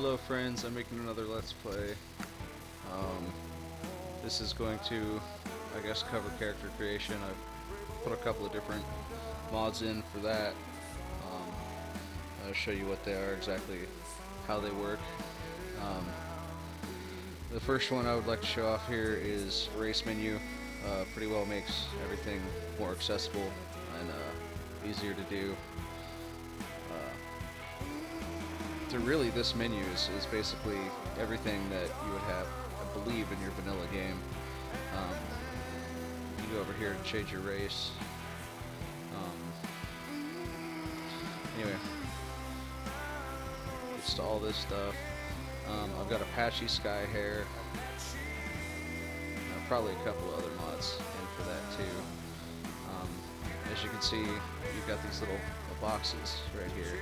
Hello friends, I'm making another Let's Play. Um, this is going to, I guess, cover character creation. I've put a couple of different mods in for that. I'll show you what they are, exactly how they work. Um, the first one I would like to show off here is race menu. Pretty well makes everything more accessible and easier to do. Really, this menu is basically everything that you would have, I believe, in your vanilla game. You go over here and change your race. Anyway, gets to all this stuff. I've got Apache Sky Hair. Probably a couple of other mods in for that too. As you can see, you've got these little boxes right here,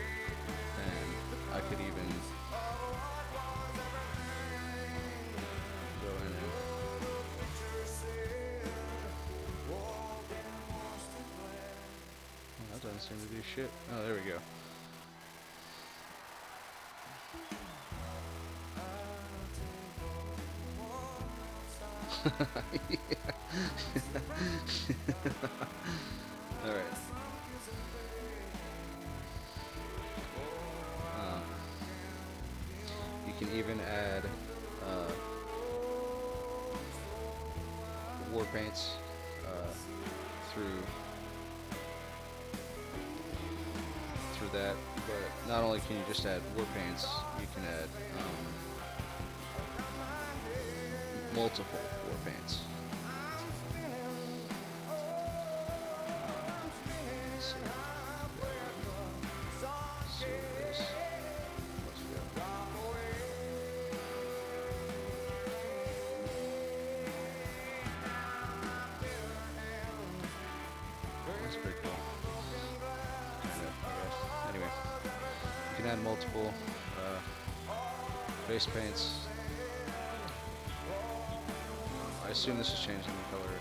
and I could even go in and that doesn't seem to do shit. Oh, there we go. Alright. You can even add war paints through that, but not only can you just add war paints, you can add multiple war paints. Let's see. So this. Let's go. That's pretty cool. Anyway, you can add multiple face paints. I assume this is changing the color.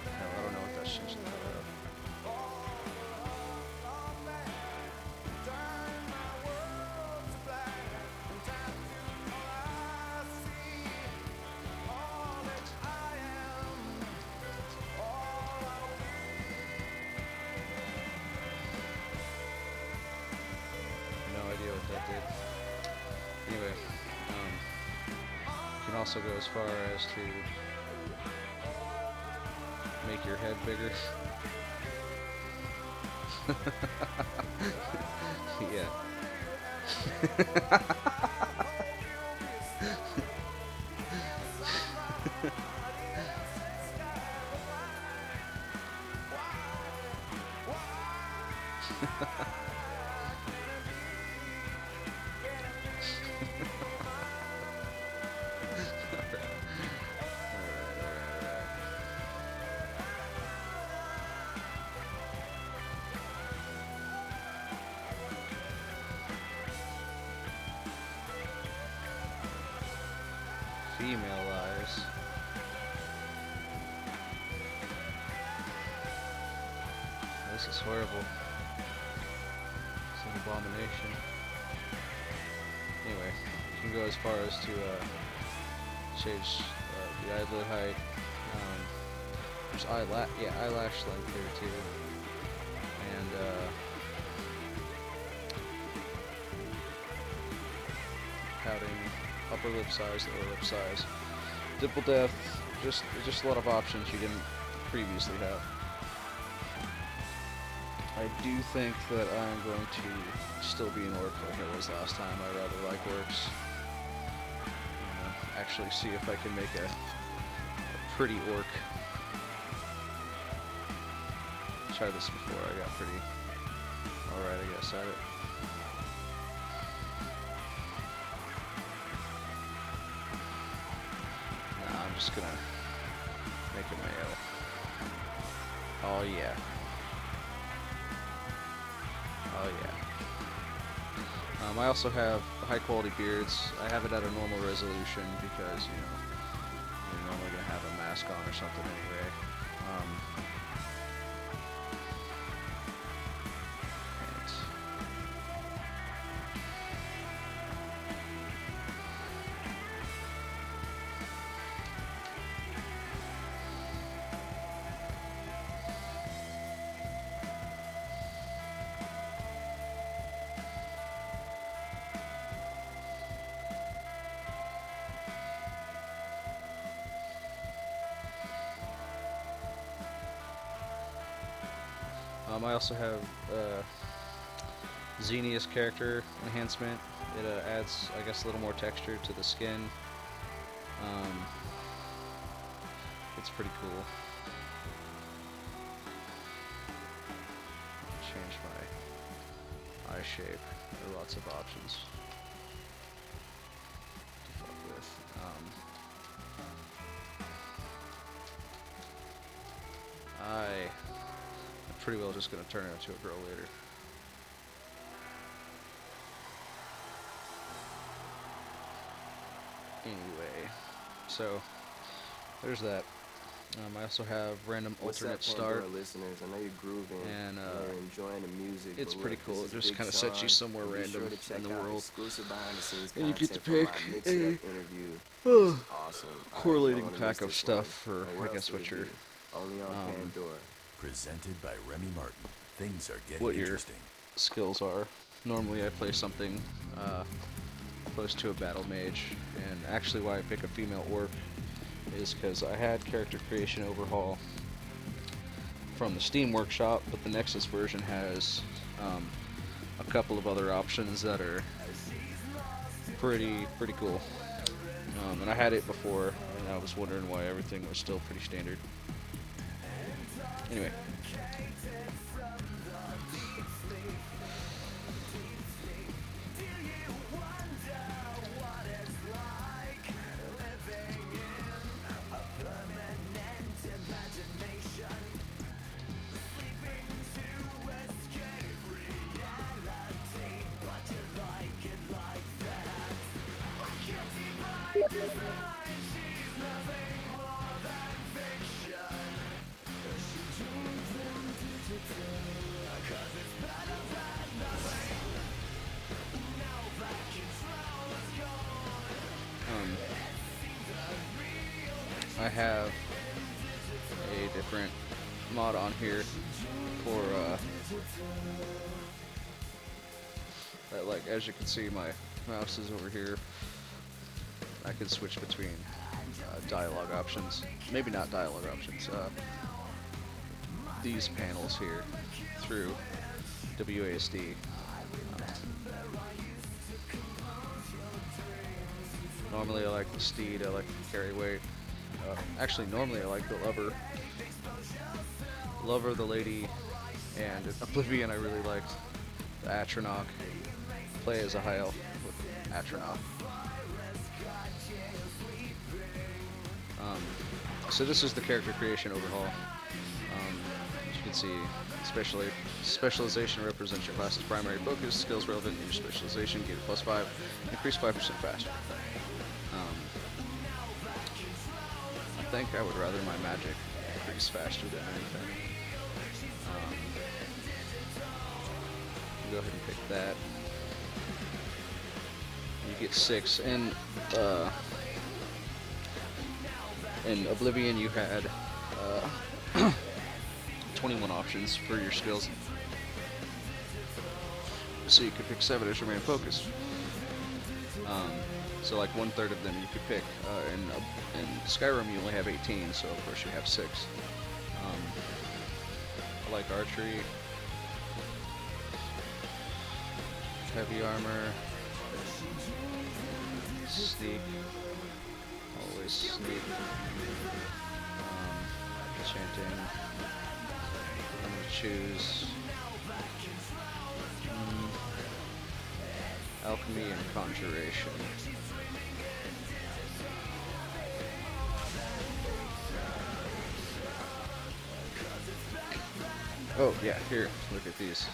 Hell, I don't know what that's changing the color of. No idea what that did. Anyway, you can also go as far as to make your head bigger. Yeah. Female eyes. This is horrible. It's an abomination. Anyway, you can go as far as to change the eyelid height. There's eyelash length here too, and pouting, upper lip size, lower lip size, dimple depth. Just a lot of options you didn't previously have. I do think that I'm going to still be an orc like I was last time. I rather like orcs. Actually see if I can make a pretty orc. Tried this before, I got pretty alright, I guess, at it. Nah, I'm just gonna make it male. Oh yeah. Oh yeah. I also have high quality beards. I have it at a normal resolution because, you know, you're normally going to have a mask on or something anyway. I also have Xenia's character enhancement. It adds, I guess, a little more texture to the skin. Um, it's pretty cool. Change my eye shape. There are lots of options to fuck with. I'm pretty well just gonna turn her into a girl later. Anyway, so there's that. I also have random alternate start. Listeners, I know you're grooving and you're enjoying the music. it's but pretty look, cool. this It is a just big kind of song. sets you somewhere Be sure random to check in the out world, exclusive behind-the-scenes and you get to content pick from my a mix-it-up interview. Awesome. correlating Wanna pack miss of this stuff one. for, And what I else guess, do what we your do? Only on Pandora. Presented by Remy Martin. Things are getting what your interesting. skills are. Normally, I play something close to a battle mage, and actually, why I pick a female orc is because I had character creation overhaul from the Steam Workshop, but the Nexus version has a couple of other options that are pretty cool. And I had it before, and I was wondering why everything was still pretty standard. Anyway. I have a different mod on here for that, like, as you can see, my mouse is over here. I can switch between dialogue options. Maybe not dialogue options. These panels here through WASD. Normally I like the steed, I like the carry weight. Actually, normally I like the lover. Lover, the lady, and Oblivion I really liked. The Atronach. Play as a high elf with Atronach. So this is the character creation overhaul. As you can see, specialization represents your class's primary focus. Skills relevant to your specialization give it +5, increase 5% faster. I think I would rather my magic increase faster than anything. Go ahead and pick that. You get 6, and in Oblivion you had 21 options for your skills. So you could pick 7 as your main focus. So like 1/3 of them you could pick. In Skyrim you only have 18, so of course you have 6. I like archery, heavy armor, sneak, always sneak, enchanting. I'm gonna choose alchemy and conjuration. Oh yeah, here, look at these.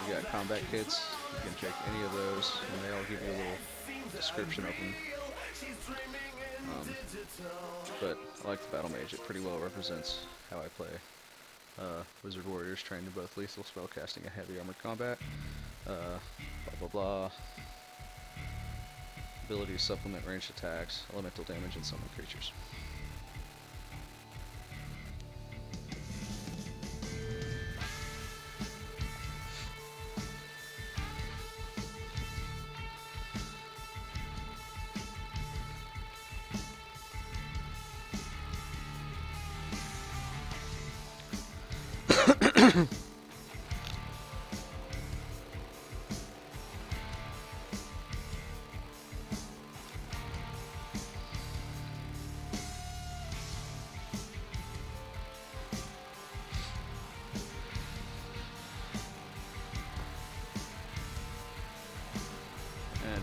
You got combat kits. You can check any of those, and they all give you a little description of them. But I like the battle mage. It pretty well represents how I play. Wizard warriors trained in both lethal spellcasting and heavy armored combat. Blah blah blah. Abilities supplement ranged attacks, elemental damage, and summon creatures.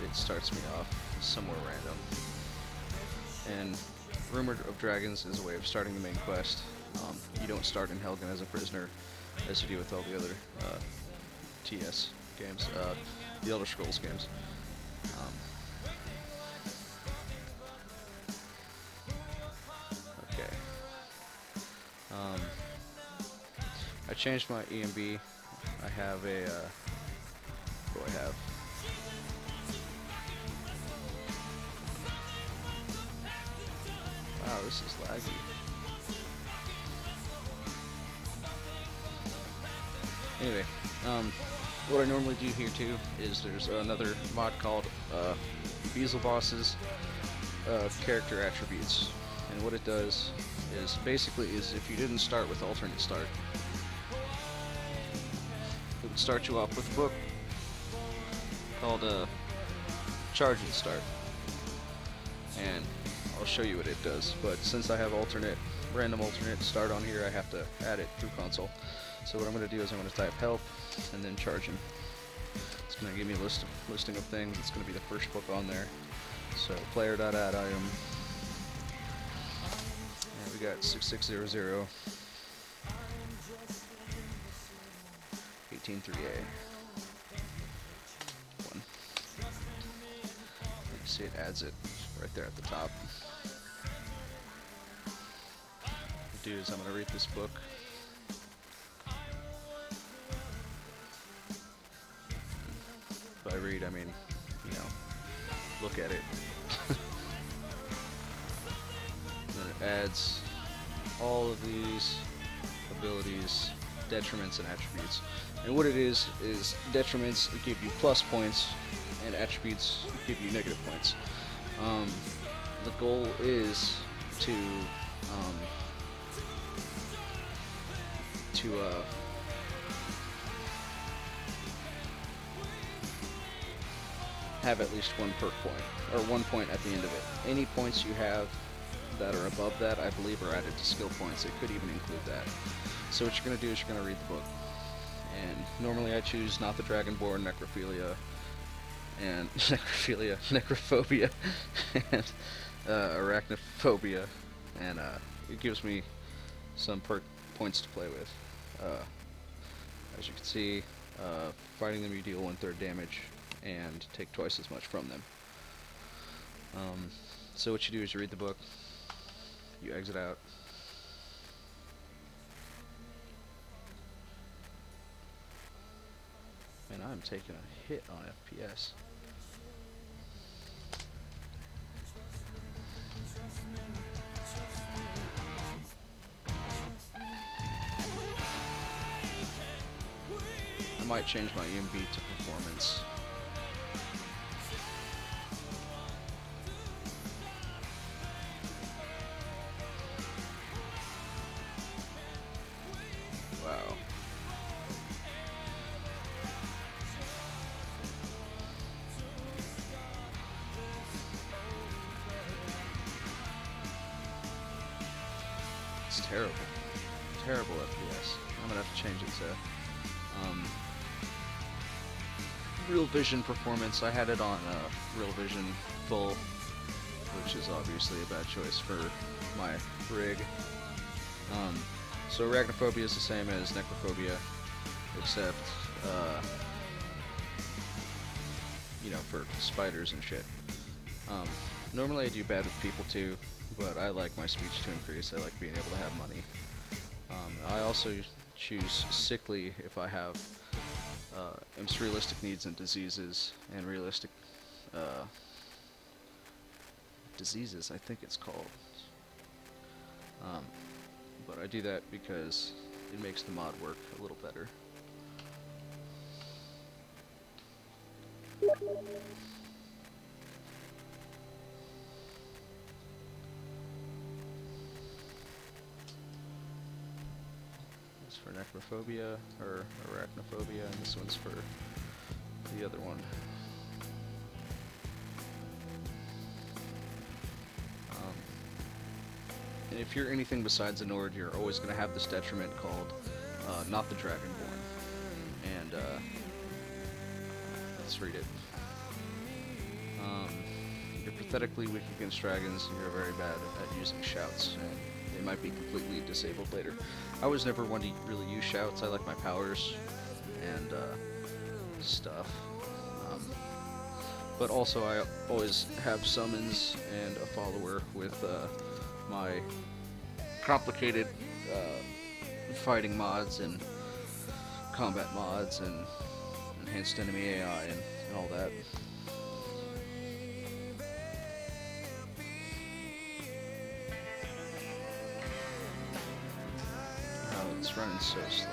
it starts me off somewhere random. And Rumored of Dragons is a way of starting the main quest. You don't start in Helgen as a prisoner, as you do with all the other TS games, the Elder Scrolls games. Okay. I changed my EMB. I have a, what do I have? Wow, this is laggy. Anyway, what I normally do here too is there's another mod called Beelzebos's character attributes, and what it does is basically if you didn't start with alternate start, it would start you off with a book called Charge and Start, and I'll show you what it does. But since I have random alternate start on here, I have to add it through console. So what I'm going to do is I'm going to type help and then charge him. It's going to give me a listing of things. It's going to be the first book on there. So player.add item. And we got 6600 183A. One. You see it adds it right there at the top. What I'll do is I'm going to read this book. By read, I mean, you know, look at it. Then it adds all of these abilities, detriments, and attributes. And what it is detriments give you plus points, and attributes give you negative points. The goal is to have at least one perk point, or 1 point at the end of it. Any points you have that are above that, I believe, are added to skill points. It could even include that. So what you're going to do is you're going to read the book. And normally I choose Not the Dragonborn, Necrophilia, and Necrophobia, and Arachnophobia, and it gives me some perk points to play with. As you can see, fighting them you deal 1/3 damage and take twice as much from them. So what you do is you read the book, you exit out, and I'm taking a hit on FPS. I might change my EMB to performance. Wow. It's terrible. Terrible FPS. I'm gonna have to change it to Real Vision performance. I had it on Real Vision full, which is obviously a bad choice for my rig. So Arachnophobia is the same as Necrophobia, except, you know, for spiders and shit. Normally I do bad with people too, but I like my speech to increase. I like being able to have money. I also choose Sickly if I have realistic needs and diseases, and realistic diseases, I think it's called. But I do that because it makes the mod work a little better. This is for Necrophobia, or Arachnophobia, and this one's for the other one. And if you're anything besides a Nord, you're always going to have this detriment called Not the Dragonborn. And let's read it. Um, you're pathetically weak against dragons, and you're very bad at using shouts, and they might be completely disabled later. I was never one to really use shouts. I like my powers and stuff. Um, but also, I always have summons and a follower with my complicated fighting mods and combat mods and enhanced enemy AI and all that. Oh, it's running so slow.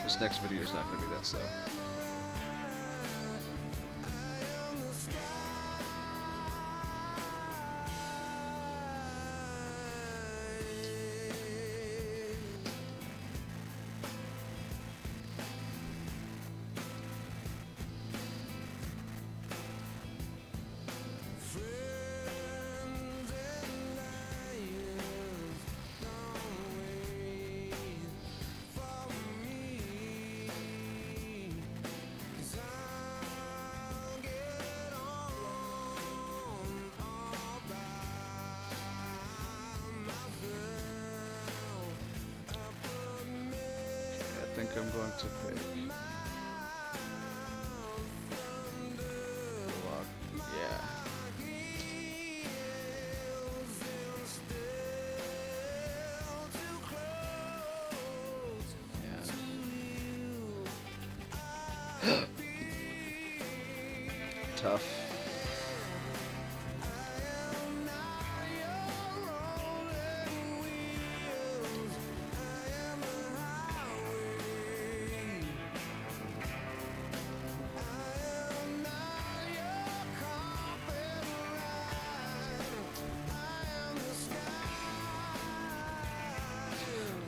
This next video is not going to be that slow. I think I'm going to pick Lock. Yeah. Yeah. Tough.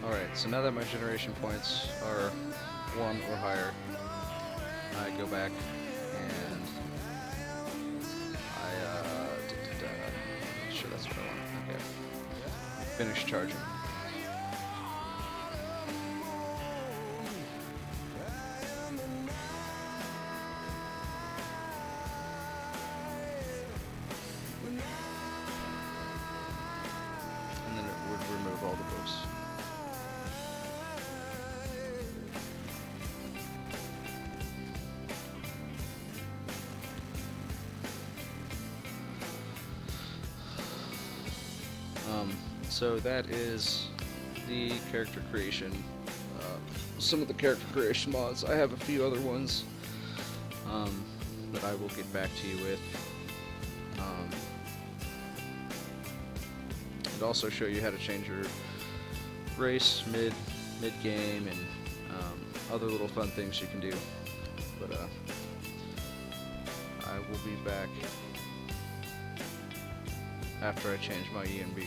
Alright, so now that my generation points are 1 or higher, I go back and sure that's what I want. Okay. Finish charging. And then it would remove all the books. So that is the character creation. Some of the character creation mods. I have a few other ones that I will get back to you with. And also show you how to change your race mid game and other little fun things you can do. But I will be back after I change my ENB.